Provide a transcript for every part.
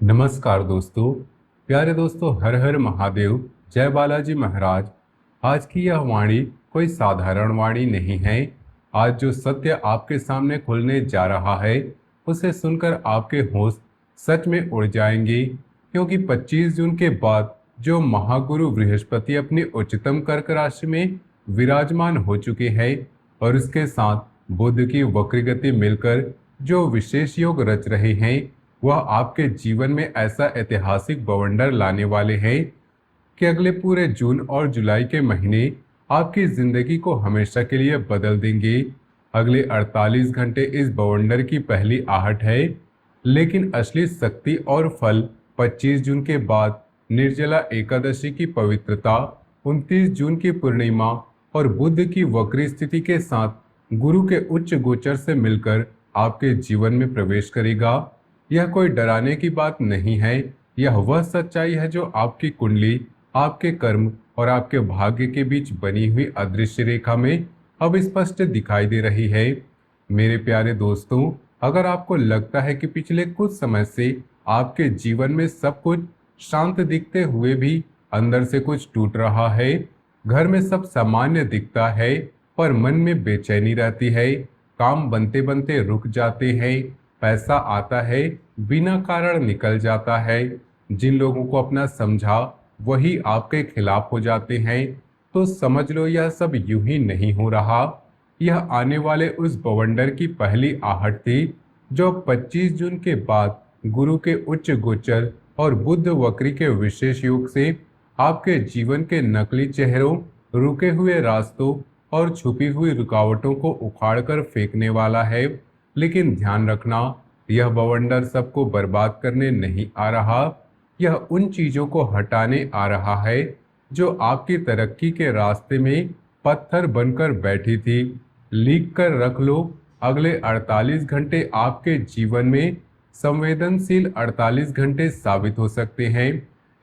नमस्कार दोस्तों। प्यारे दोस्तों, हर हर महादेव, जय बालाजी महाराज। आज की यह वाणी कोई साधारण वाणी नहीं है। आज जो सत्य आपके सामने खुलने जा रहा है उसे सुनकर आपके होश सच में उड़ जाएंगे, क्योंकि 25 जून के बाद जो महागुरु बृहस्पति अपनी उच्चतम कर्क राशि में विराजमान हो चुके हैं और उसके साथ बुध की वक्र गति मिलकर जो विशेष योग रच रहे हैं, वह आपके जीवन में ऐसा ऐतिहासिक बवंडर लाने वाले हैं कि अगले पूरे जून और जुलाई के महीने आपकी जिंदगी को हमेशा के लिए बदल देंगे। अगले 48 घंटे इस बवंडर की पहली आहट है, लेकिन असली शक्ति और फल 25 जून के बाद निर्जला एकादशी की पवित्रता, 29 जून की पूर्णिमा और बुध की वक्री स्थिति के साथ गुरु के उच्च गोचर से मिलकर आपके जीवन में प्रवेश करेगा। यह कोई डराने की बात नहीं है, यह वह सच्चाई है जो आपकी कुंडली, आपके कर्म और आपके भाग्य के बीच बनी हुई अदृश्य रेखा में अब स्पष्ट दिखाई दे रही है। मेरे प्यारे दोस्तों, अगर आपको लगता है कि पिछले कुछ समय से आपके जीवन में सब कुछ शांत दिखते हुए भी अंदर से कुछ टूट रहा है, घर में सब सामान्य दिखता है पर मन में बेचैनी रहती है, काम बनते बनते रुक जाते हैं, पैसा आता है बिना कारण निकल जाता है, जिन लोगों को अपना समझा वही आपके खिलाफ हो जाते हैं, तो समझ लो यह सब यूं ही नहीं हो रहा। यह आने वाले उस बवंडर की पहली आहट थी जो 25 जून के बाद गुरु के उच्च गोचर और बुध वक्री के विशेष योग से आपके जीवन के नकली चेहरों, रुके हुए रास्तों और छुपी हुई रुकावटों को उखाड़कर फेंकने वाला है। लेकिन ध्यान रखना, यह बवंडर सबको बर्बाद करने नहीं आ रहा, यह उन चीजों को हटाने आ रहा है जो आपकी तरक्की के रास्ते में पत्थर बनकर बैठी थी। लिख कर रख लो, अगले 48 घंटे आपके जीवन में संवेदनशील 48 घंटे साबित हो सकते हैं।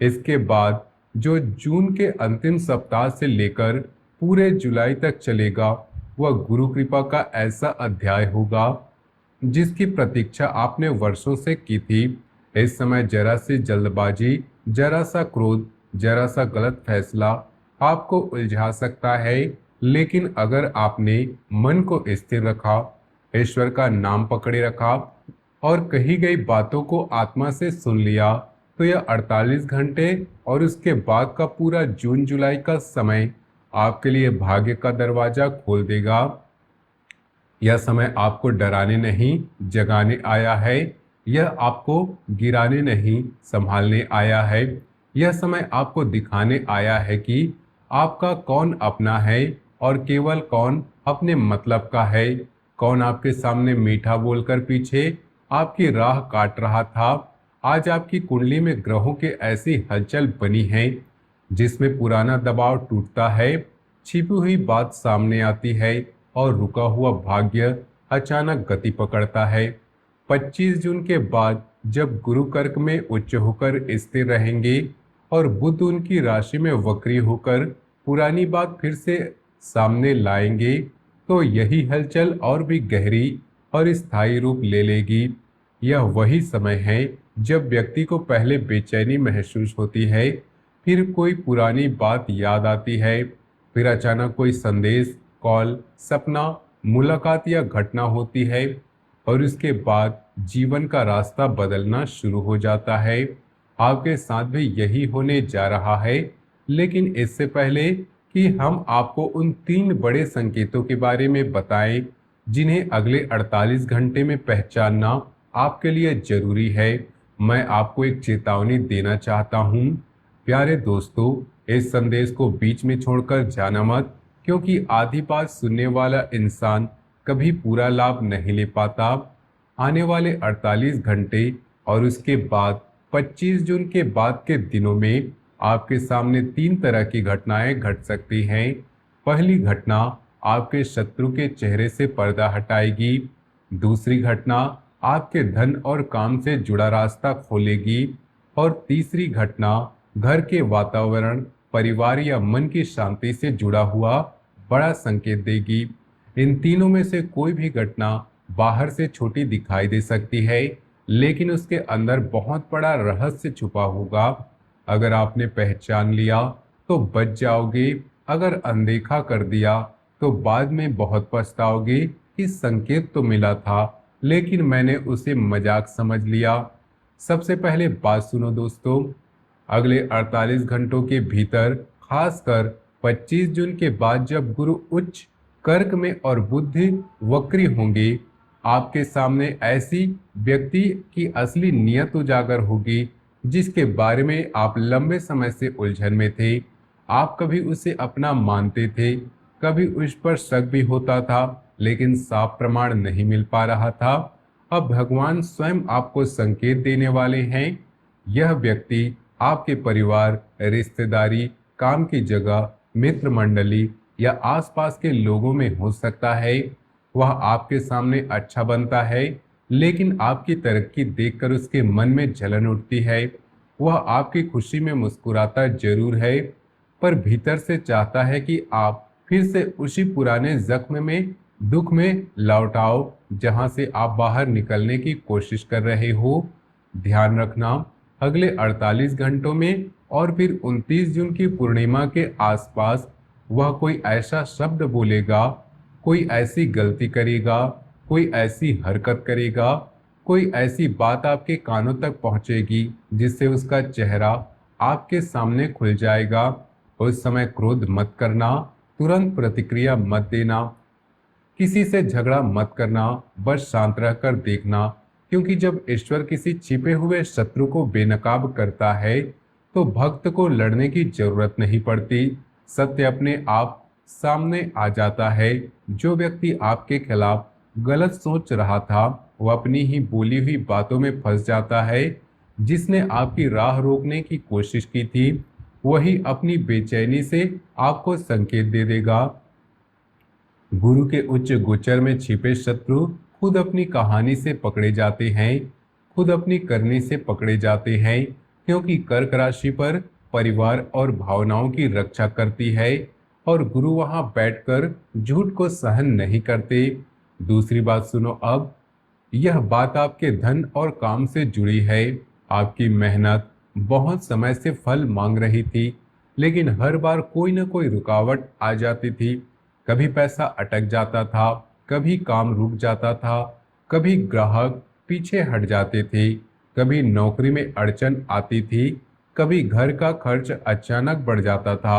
इसके बाद जो जून के अंतिम सप्ताह से लेकर पूरे जुलाई तक चलेगा, वह गुरु कृपा का ऐसा अध्याय होगा जिसकी प्रतीक्षा आपने वर्षों से की थी। इस समय जरा सी जल्दबाजी, जरा सा क्रोध, जरा सा गलत फैसला आपको उलझा सकता है, लेकिन अगर आपने मन को स्थिर रखा, ईश्वर का नाम पकड़े रखा और कही गई बातों को आत्मा से सुन लिया, तो यह 48 घंटे और उसके बाद का पूरा जून जुलाई का समय आपके लिए भाग्य का दरवाजा खोल देगा। यह समय आपको डराने नहीं, जगाने आया है। यह आपको गिराने नहीं, संभालने आया है। यह समय आपको दिखाने आया है कि आपका कौन अपना है और केवल कौन अपने मतलब का है। कौन आपके सामने मीठा बोलकर पीछे आपकी राह काट रहा था। आज आपकी कुंडली में ग्रहों की ऐसी हलचल बनी है जिसमें पुराना दबाव टूटता है, छिपी हुई बात सामने आती है और रुका हुआ भाग्य अचानक गति पकड़ता है। 25 जून के बाद जब गुरु कर्क में उच्च होकर स्थिर रहेंगे और बुध उनकी राशि में वक्री होकर पुरानी बात फिर से सामने लाएंगे, तो यही हलचल और भी गहरी और स्थायी रूप ले लेगी। यह वही समय है जब व्यक्ति को पहले बेचैनी महसूस होती है, फिर कोई पुरानी बात याद आती है, फिर अचानक कोई संदेश, कॉल, सपना, मुलाकात या घटना होती है और उसके बाद जीवन का रास्ता बदलना शुरू हो जाता है। आपके साथ भी यही होने जा रहा है, लेकिन इससे पहले कि हम आपको उन 3 बड़े संकेतों के बारे में बताएं जिन्हें अगले 48 घंटे में पहचानना आपके लिए जरूरी है, मैं आपको एक चेतावनी देना चाहता हूं। प्यारे दोस्तों, इस संदेश को बीच में छोड़कर जाना मत, क्योंकि आधी बात सुनने वाला इंसान कभी पूरा लाभ नहीं ले पाता। आने वाले 48 घंटे और उसके बाद 25 जून के बाद के दिनों में आपके सामने 3 तरह की घटनाएं घट सकती हैं। पहली घटना आपके शत्रु के चेहरे से पर्दा हटाएगी। दूसरी घटना आपके धन और काम से जुड़ा रास्ता खोलेगी और तीसरी घटना घर के वातावरण, परिवार या मन की शांति से जुड़ा हुआ बड़ा संकेत देगी। इन तीनों में से कोई भी घटना बाहर से छोटी दिखाई दे सकती है, लेकिन उसके अंदर बहुत बड़ा रहस्य छुपा होगा। अगर आपने पहचान लिया तो बच जाओगे, अगर अनदेखा कर दिया तो बाद में बहुत पछताओगे कि संकेत तो मिला था लेकिन मैंने उसे मजाक समझ लिया। सबसे पहले बात सुनो दोस्तों, अगले 48 घंटों के भीतर, खासकर 25 जून के बाद जब गुरु उच्च कर्क में और बुद्धि वक्री होंगे, आपके सामने ऐसी व्यक्ति की असली नियत उजागर होगी जिसके बारे में आप लंबे समय से उलझन में थे। आप कभी उसे अपना मानते थे, कभी उस पर शक भी होता था, लेकिन साफ प्रमाण नहीं मिल पा रहा था। अब भगवान स्वयं आपको संकेत देने वाले हैं। यह व्यक्ति आपके परिवार, रिश्तेदारी, काम की जगह, मित्र मंडली या आसपास के लोगों में हो सकता है। वह आपके सामने अच्छा बनता है, लेकिन आपकी तरक्की देखकर उसके मन में जलन उठती है। वह आपकी खुशी में मुस्कुराता जरूर है, पर भीतर से चाहता है कि आप फिर से उसी पुराने जख्म में, दुख में लौट आओ जहां से आप बाहर निकलने की कोशिश कर रहे हो। ध्यान रखना, अगले 48 घंटों में और फिर 29 जून की पूर्णिमा के आसपास वह कोई ऐसा शब्द बोलेगा, कोई ऐसी गलती करेगा, कोई ऐसी हरकत करेगा, कोई ऐसी बात आपके कानों तक पहुंचेगी जिससे उसका चेहरा आपके सामने खुल जाएगा। उस समय क्रोध मत करना, तुरंत प्रतिक्रिया मत देना, किसी से झगड़ा मत करना, बस शांत रहकर देखना, क्योंकि जब ईश्वर किसी छिपे हुए शत्रु को बेनकाब करता है तो भक्त को लड़ने की जरूरत नहीं पड़ती। सत्य अपने आप सामने आ जाता है। जो व्यक्ति आपके खिलाफ गलत सोच रहा था वो अपनी ही बोली हुई बातों में फंस जाता है। जिसने आपकी राह रोकने की कोशिश की थी वही अपनी बेचैनी से आपको संकेत दे देगा। गुरु के उच्च गोचर में छिपे शत्रु खुद अपनी कहानी से पकड़े जाते हैं, खुद अपनी करनी से पकड़े जाते हैं, क्योंकि कर्क राशि पर परिवार और भावनाओं की रक्षा करती है और गुरु वहां बैठकर झूठ को सहन नहीं करते। दूसरी बात सुनो अब, यह बात आपके धन और काम से जुड़ी है। आपकी मेहनत बहुत समय से फल मांग रही थी, लेकिन हर बार कोई न कोई रुकावट आ जाती थी। कभी पैसा अटक जाता था, कभी काम रुक जाता था, कभी ग्राहक पीछे हट जाते थे, कभी नौकरी में अड़चन आती थी, कभी घर का खर्च अचानक बढ़ जाता था।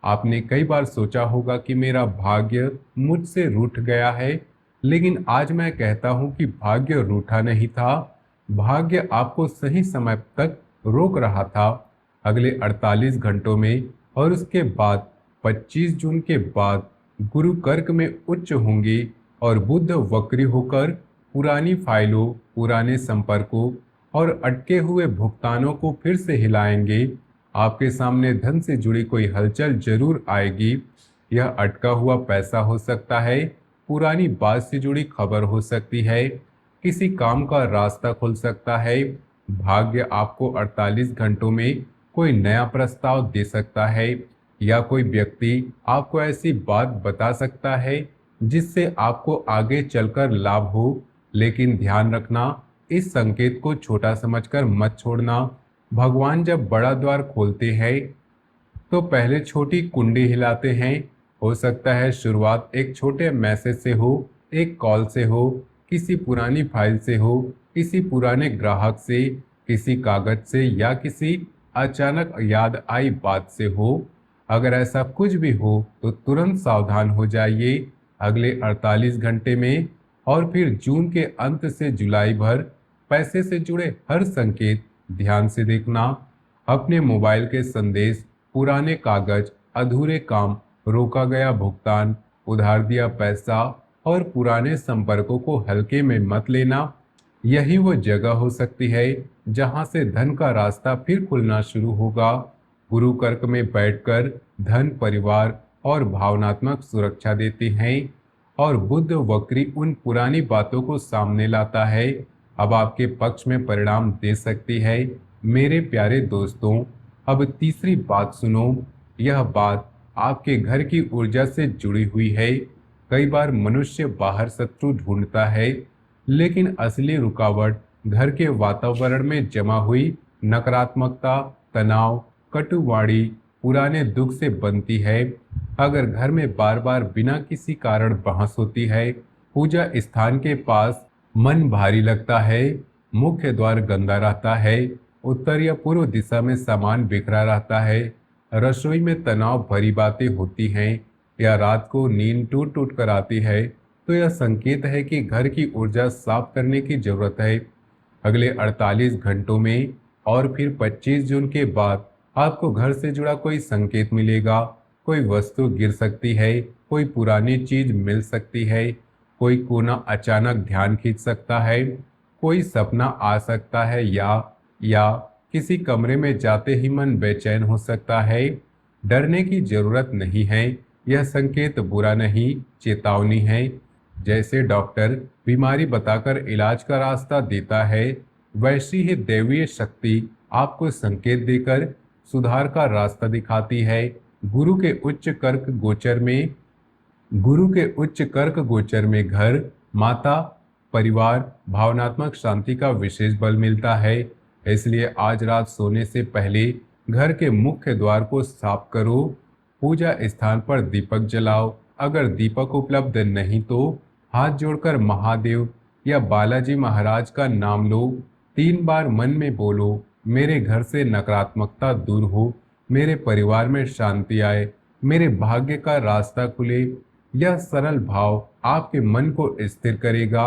आपने कई बार सोचा होगा कि मेरा भाग्य मुझसे रूठ गया है, लेकिन आज मैं कहता हूं कि भाग्य रूठा नहीं था, भाग्य आपको सही समय तक रोक रहा था। अगले 48 घंटों में और उसके बाद 25 जून के बाद गुरु कर्क में उच्च होंगे और बुध वक्री होकर पुरानी फाइलों, पुराने संपर्कों और अटके हुए भुगतानों को फिर से हिलाएंगे। आपके सामने धन से जुड़ी कोई हलचल जरूर आएगी। यह अटका हुआ पैसा हो सकता है, पुरानी बात से जुड़ी खबर हो सकती है, किसी काम का रास्ता खुल सकता है। भाग्य आपको 48 घंटों में कोई नया प्रस्ताव दे सकता है या कोई व्यक्ति आपको ऐसी बात बता सकता है जिससे आपको आगे चलकर लाभ हो। लेकिन ध्यान रखना, इस संकेत को छोटा समझकर मत छोड़ना। भगवान जब बड़ा द्वार खोलते हैं तो पहले छोटी कुंडी हिलाते हैं। हो सकता है शुरुआत एक छोटे मैसेज से हो, एक कॉल से हो, किसी पुरानी फाइल से हो, किसी पुराने ग्राहक से, किसी कागज से या किसी अचानक याद आई बात से हो। अगर ऐसा कुछ भी हो तो तुरंत सावधान हो जाइए। अगले 48 घंटे में और फिर जून के अंत से जुलाई भर पैसे से जुड़े हर संकेत ध्यान से देखना। अपने मोबाइल के संदेश, पुराने कागज, अधूरे काम, रोका गया भुगतान, उधार दिया पैसा और पुराने संपर्कों को हल्के में मत लेना। यही वो जगह हो सकती है जहां से धन का रास्ता फिर खुलना शुरू होगा। गुरु कर्क में बैठकर धन, परिवार और भावनात्मक सुरक्षा देते हैं और बुध वक्री उन पुरानी बातों को सामने लाता है। अब आपके पक्ष में परिणाम दे सकती है। मेरे प्यारे दोस्तों, अब तीसरी बात सुनो। यह बात आपके घर की ऊर्जा से जुड़ी हुई है। कई बार मनुष्य बाहर शत्रु ढूंढता है, लेकिन असली रुकावट घर के वातावरण में जमा हुई नकारात्मकता, तनाव, कटुवाणी पुराने दुख से बनती है। अगर घर में बार बार बिना किसी कारण बहस होती है, पूजा स्थान के पास मन भारी लगता है, मुख्य द्वार गंदा रहता है, उत्तर या पूर्व दिशा में सामान बिखरा रहता है, रसोई में तनाव भरी बातें होती हैं या रात को नींद टूट टूट कर आती है, तो यह संकेत है कि घर की ऊर्जा साफ करने की जरूरत है। अगले 48 घंटों में और फिर 25 जून के बाद आपको घर से जुड़ा कोई संकेत मिलेगा। कोई वस्तु गिर सकती है, कोई पुरानी चीज मिल सकती है, कोई कोना अचानक ध्यान खींच सकता है, कोई सपना आ सकता है या किसी कमरे में जाते ही मन बेचैन हो सकता है। डरने की जरूरत नहीं है, यह संकेत बुरा नहीं, चेतावनी है। जैसे डॉक्टर बीमारी बताकर इलाज का रास्ता देता है, वैसी ही दैवीय शक्ति आपको संकेत देकर सुधार का रास्ता दिखाती है। गुरु के उच्च कर्क गोचर में गुरु के उच्च कर्क गोचर में घर, माता, परिवार, भावनात्मक शांति का विशेष बल मिलता है। इसलिए आज रात सोने से पहले घर के मुख्य द्वार को साफ करो, पूजा स्थान पर दीपक जलाओ। अगर दीपक उपलब्ध नहीं तो हाथ जोड़कर महादेव या बालाजी महाराज का नाम लो। 3 बार मन में बोलो, मेरे घर से नकारात्मकता दूर हो, मेरे परिवार में शांति आए, मेरे भाग्य का रास्ता खुले। यह सरल भाव आपके मन को स्थिर करेगा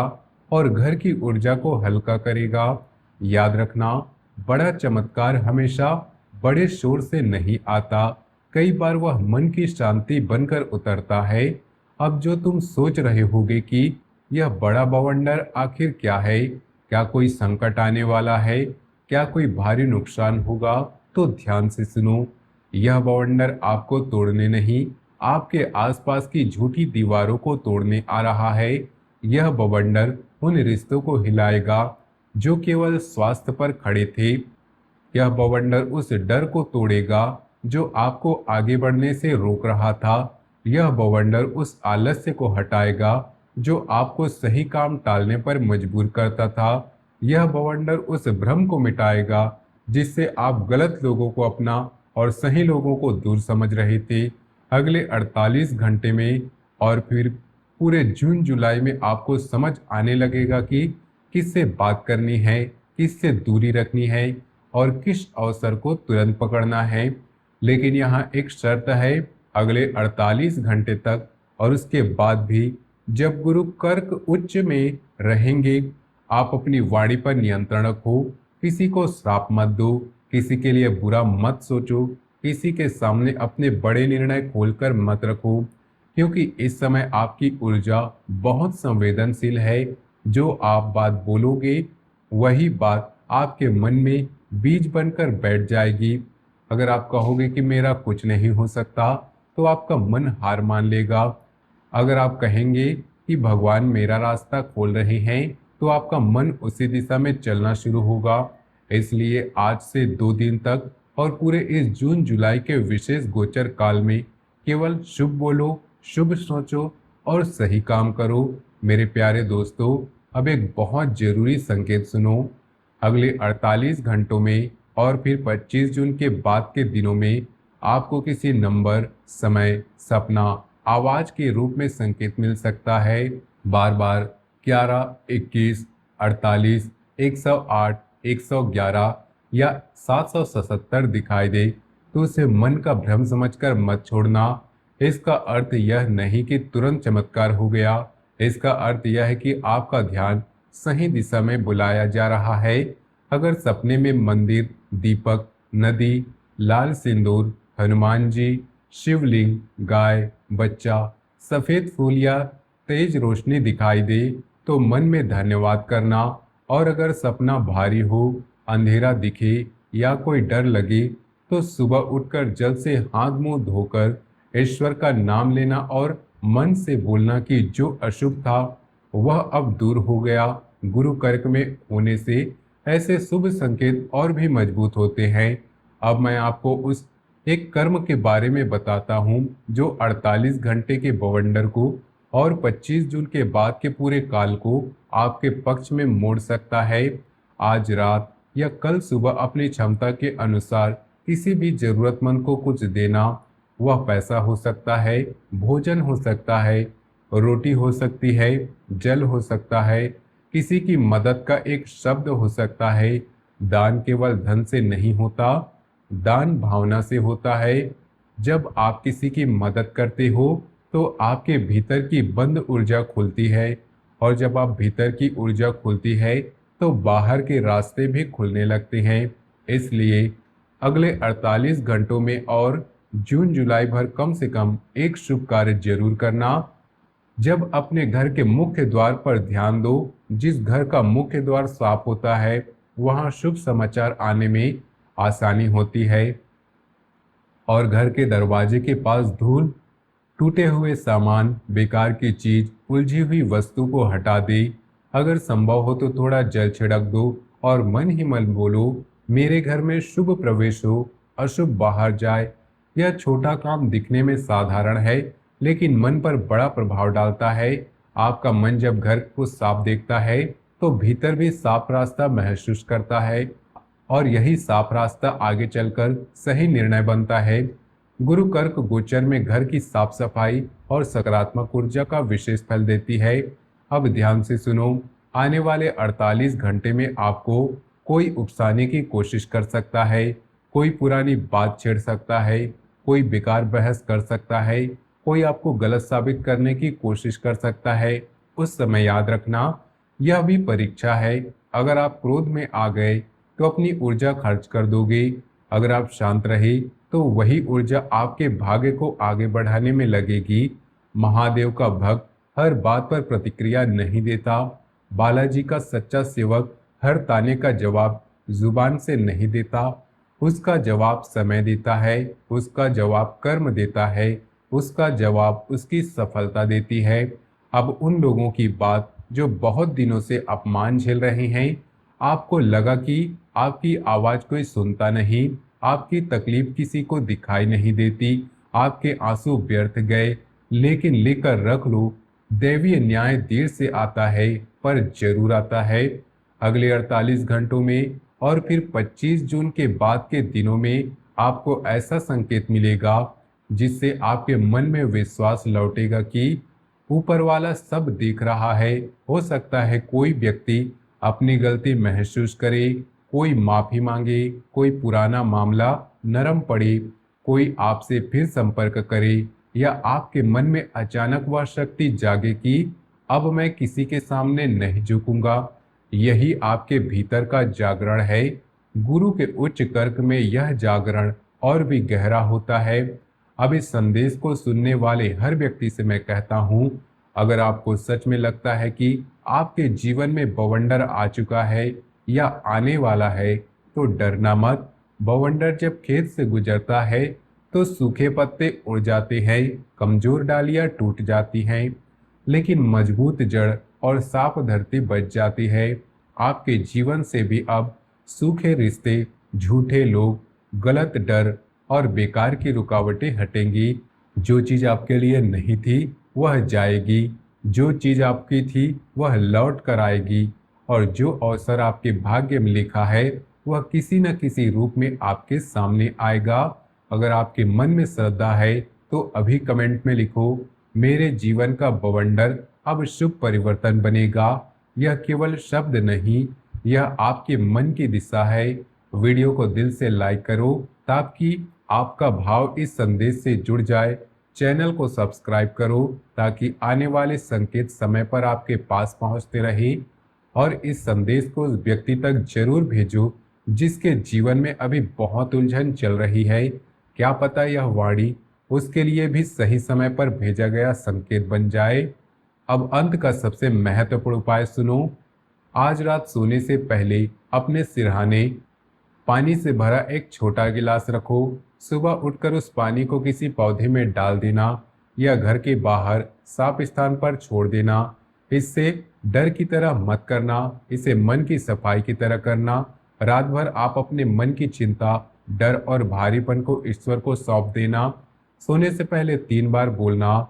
और घर की ऊर्जा को हल्का करेगा। याद रखना, बड़ा चमत्कार हमेशा बड़े शोर से नहीं आता, कई बार वह मन की शांति बनकर उतरता है। अब जो तुम सोच रहे होगे कि यह बड़ा बवंडर आखिर क्या है, क्या कोई संकट आने वाला है, क्या कोई भारी नुकसान होगा, तो ध्यान से सुनो। यह बवंडर आपको तोड़ने नहीं, आपके आसपास की झूठी दीवारों को तोड़ने आ रहा है। यह बवंडर उन रिश्तों को हिलाएगा जो केवल स्वास्थ्य पर खड़े थे। यह बवंडर उस डर को तोड़ेगा जो आपको आगे बढ़ने से रोक रहा था। यह बवंडर उस आलस्य को हटाएगा जो आपको सही काम टालने पर मजबूर करता था। यह बवंडर उस भ्रम को मिटाएगा जिससे आप गलत लोगों को अपना और सही लोगों को दूर समझ रहे थे। अगले 48 घंटे में और फिर पूरे जून जुलाई में आपको समझ आने लगेगा कि किससे बात करनी है, किससे दूरी रखनी है और किस अवसर को तुरंत पकड़ना है। लेकिन यहाँ एक शर्त है, अगले 48 घंटे तक और उसके बाद भी जब गुरु कर्क उच्च में रहेंगे, आप अपनी वाणी पर नियंत्रण रखो। किसी को श्राप मत दो, किसी के लिए बुरा मत सोचो, किसी के सामने अपने बड़े निर्णय खोलकर मत रखो, क्योंकि इस समय आपकी ऊर्जा बहुत संवेदनशील है। जो आप बात बोलोगे वही बात आपके मन में बीज बनकर बैठ जाएगी। अगर आप कहोगे कि मेरा कुछ नहीं हो सकता, तो आपका मन हार मान लेगा। अगर आप कहेंगे कि भगवान मेरा रास्ता खोल रहे हैं, तो आपका मन उसी दिशा में चलना शुरू होगा। इसलिए आज से 2 दिन तक और पूरे इस जून जुलाई के विशेष गोचर काल में केवल शुभ बोलो, शुभ सोचो और सही काम करो। मेरे प्यारे दोस्तों, अब एक बहुत जरूरी संकेत सुनो। अगले 48 घंटों में और फिर 25 जून के बाद के दिनों में आपको किसी नंबर, समय, सपना, आवाज के रूप में संकेत मिल सकता है। बार बार 11, 21, 48, 108, 111 या 777 दिखाई दे तो उसे मन का भ्रम समझकर मत छोड़ना। इसका अर्थ यह नहीं कि तुरंत चमत्कार हो गया। इसका अर्थ यह है कि आपका ध्यान सही दिशा में बुलाया जा रहा है। अगर सपने में मंदिर, दीपक, नदी, लाल सिंदूर, हनुमान जी, शिवलिंग, गाय, बच्चा, सफेद फूल या तेज रोशनी दिखाई दे तो मन में धन्यवाद करना। और अगर सपना भारी हो, अंधेरा दिखे या कोई डर लगे तो सुबह उठकर जल से हाथ मुंह धोकर ईश्वर का नाम लेना और मन से बोलना कि जो अशुभ था वह अब दूर हो गया। गुरु कर्क में होने से ऐसे शुभ संकेत और भी मजबूत होते हैं। अब मैं आपको उस एक कर्म के बारे में बताता हूँ जो 48 घंटे के बवंडर को और 25 जून के बाद के पूरे काल को आपके पक्ष में मोड़ सकता है। आज रात या कल सुबह अपनी क्षमता के अनुसार किसी भी जरूरतमंद को कुछ देना। वह पैसा हो सकता है, भोजन हो सकता है, रोटी हो सकती है, जल हो सकता है, किसी की मदद का एक शब्द हो सकता है। दान केवल धन से नहीं होता, दान भावना से होता है। जब आप किसी की मदद करते हो तो आपके भीतर की बंद ऊर्जा खुलती है, और जब आप भीतर की ऊर्जा खुलती है तो बाहर के रास्ते भी खुलने लगते हैं। इसलिए अगले 48 घंटों में और जून जुलाई भर कम से कम एक शुभ कार्य जरूर करना। जब अपने घर के मुख्य द्वार पर ध्यान दो, जिस घर का मुख्य द्वार साफ होता है वहां शुभ समाचार आने में आसानी होती है। और घर के दरवाजे के पास धूल, टूटे हुए सामान, बेकार की चीज, उलझी हुई वस्तु को हटा दे। अगर संभव हो तो थोड़ा जल छिड़क दो और मन ही मन बोलो, मेरे घर में शुभ प्रवेश हो, अशुभ बाहर जाए। यह छोटा काम दिखने में साधारण है, लेकिन मन पर बड़ा प्रभाव डालता है। आपका मन जब घर को साफ देखता है तो भीतर भी साफ रास्ता महसूस करता है, और यही साफ रास्ता आगे चलकर सही निर्णय बनता है। गुरु कर्क गोचर में घर की साफ सफाई और सकारात्मक ऊर्जा का विशेष फल देती है। अब ध्यान से सुनो, आने वाले 48 घंटे में आपको कोई उकसाने की कोशिश कर सकता है, कोई पुरानी बात छेड़ सकता है, कोई बेकार बहस कर सकता है, कोई आपको गलत साबित करने की कोशिश कर सकता है। उस समय याद रखना, यह भी परीक्षा है। अगर आप क्रोध में आ गए तो अपनी ऊर्जा खर्च कर दोगे। अगर आप शांत रहे तो वही ऊर्जा आपके भाग्य को आगे बढ़ाने में लगेगी। महादेव का भक्त हर बात पर प्रतिक्रिया नहीं देता। बालाजी का सच्चा सेवक हर ताने का जवाब जुबान से नहीं देता। उसका जवाब समय देता है, उसका जवाब कर्म देता है, उसका जवाब उसकी सफलता देती है। अब उन लोगों की बात जो बहुत दिनों से अपमान झेल रहे हैं, आपको लगा कि आपकी आवाज कोई सुनता नहीं, आपकी तकलीफ किसी को दिखाई नहीं देती, आपके आंसू व्यर्थ गए, लेकिन लेकर रख लो, दैवीय न्याय देर से आता है पर जरूर आता है। अगले 48 घंटों में और फिर 25 जून के बाद के दिनों में आपको ऐसा संकेत मिलेगा जिससे आपके मन में विश्वास लौटेगा कि ऊपर वाला सब देख रहा है। हो सकता है कोई व्यक्ति अपनी गलती महसूस करे, कोई माफी मांगे, कोई पुराना मामला नरम पड़े, कोई आपसे फिर संपर्क करे, या आपके मन में अचानक वह शक्ति जागे कि अब मैं किसी के सामने नहीं झुकूंगा। यही आपके भीतर का जागरण है। गुरु के उच्च कर्क में यह जागरण और भी गहरा होता है। अब इस संदेश को सुनने वाले हर व्यक्ति से मैं कहता हूँ, अगर आपको सच में लगता है कि आपके जीवन में बवंडर आ चुका है या आने वाला है तो डरना मत। बवंडर जब खेत से गुजरता है तो सूखे पत्ते उड़ जाते हैं, कमजोर डालियां टूट जाती हैं, लेकिन मजबूत जड़ और साफ धरती बच जाती है। आपके जीवन से भी अब सूखे रिश्ते, झूठे लोग, गलत डर और बेकार की रुकावटें हटेंगी। जो चीज आपके लिए नहीं थी वह जाएगी, जो चीज आपकी थी वह लौट कर आएगी, और जो अवसर आपके भाग्य में लिखा है वह किसी न किसी रूप में आपके सामने आएगा। अगर आपके मन में श्रद्धा है तो अभी कमेंट में लिखो, मेरे जीवन का बवंडर अब शुभ परिवर्तन बनेगा। यह केवल शब्द नहीं, यह आपके मन की दिशा है। वीडियो को दिल से लाइक करो ताकि आपका भाव इस संदेश से जुड़ जाए। चैनल को सब्सक्राइब करो ताकि आने वाले संकेत समय पर आपके पास पहुंचते रहे, और इस संदेश को उस व्यक्ति तक जरूर भेजो जिसके जीवन में अभी बहुत उलझन चल रही है। क्या पता यह वाणी उसके लिए भी सही समय पर भेजा गया संकेत बन जाए। अब अंत का सबसे महत्वपूर्ण उपाय सुनो। आज रात सोने से पहले अपने सिरहाने पानी से भरा एक छोटा गिलास रखो। सुबह उठकर उस पानी को किसी पौधे में डाल देना या घर के बाहर साफ स्थान पर छोड़ देना। इससे डर की तरह मत करना, इसे मन की सफाई की तरह करना। रात भर आप अपने मन की चिंता, डर और भारीपन को ईश्वर को सौंप देना। सोने से पहले 3 बार बोलना,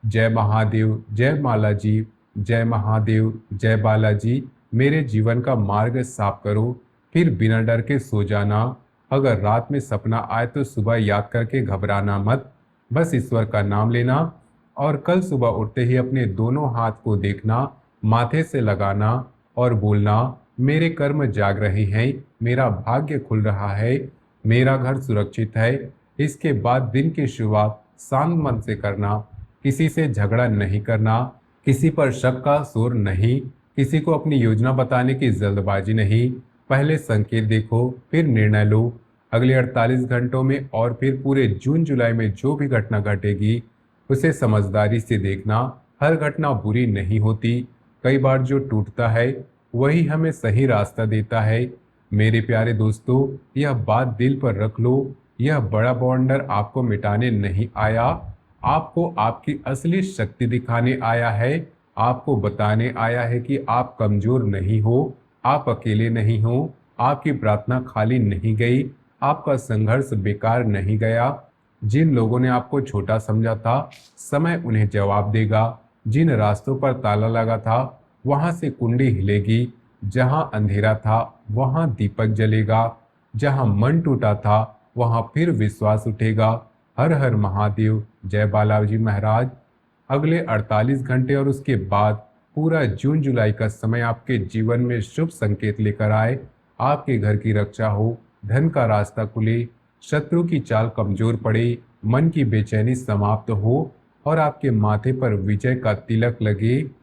जय महादेव, जय बालाजी, जय महादेव, जय बालाजी, मेरे जीवन का मार्ग साफ करो। फिर बिना डर के सो जाना। अगर रात में सपना आए तो सुबह याद करके घबराना मत। बस ईश्वर का नाम लेना और कल सुबह उठते ही अपने दोनों हाथ को देखना, माथे से लगाना और बोलना, मेरे कर्म जाग रहे हैं, मेरा भाग्य खुल रहा है, मेरा घर सुरक्षित है। इसके बाद दिन की शुरुआत शांत मन से करना। किसी से झगड़ा नहीं करना, किसी पर शक का शोर नहीं, किसी को अपनी योजना बताने की जल्दबाजी नहीं। पहले संकेत देखो, फिर निर्णय लो। अगले 48 घंटों में और फिर पूरे जून जुलाई में जो भी घटना घटेगी उसे समझदारी से देखना। हर घटना बुरी नहीं होती। कई बार जो टूटता है वही हमें सही रास्ता देता है। मेरे प्यारे दोस्तों, यह बात दिल पर रख लो। यह बड़ा बॉन्डर आपको मिटाने नहीं आया, आपको आपकी असली शक्ति दिखाने आया है। आपको बताने आया है कि आप कमजोर नहीं हो, आप अकेले नहीं हो, आपकी प्रार्थना खाली नहीं गई, आपका संघर्ष बेकार नहीं गया। जिन लोगों ने आपको छोटा समझा था, समय उन्हें जवाब देगा। जिन रास्तों पर ताला लगा था वहां से कुंडी हिलेगी। जहां अंधेरा था वहां दीपक जलेगा। जहां मन टूटा था वहां फिर विश्वास उठेगा। हर हर महादेव। जय बालाजी महाराज। अगले 48 घंटे और उसके बाद पूरा जून जुलाई का समय आपके जीवन में शुभ संकेत लेकर आए। आपके घर की रक्षा हो, धन का रास्ता खुले, शत्रु की चाल कमजोर पड़े, मन की बेचैनी समाप्त हो और आपके माथे पर विजय का तिलक लगे।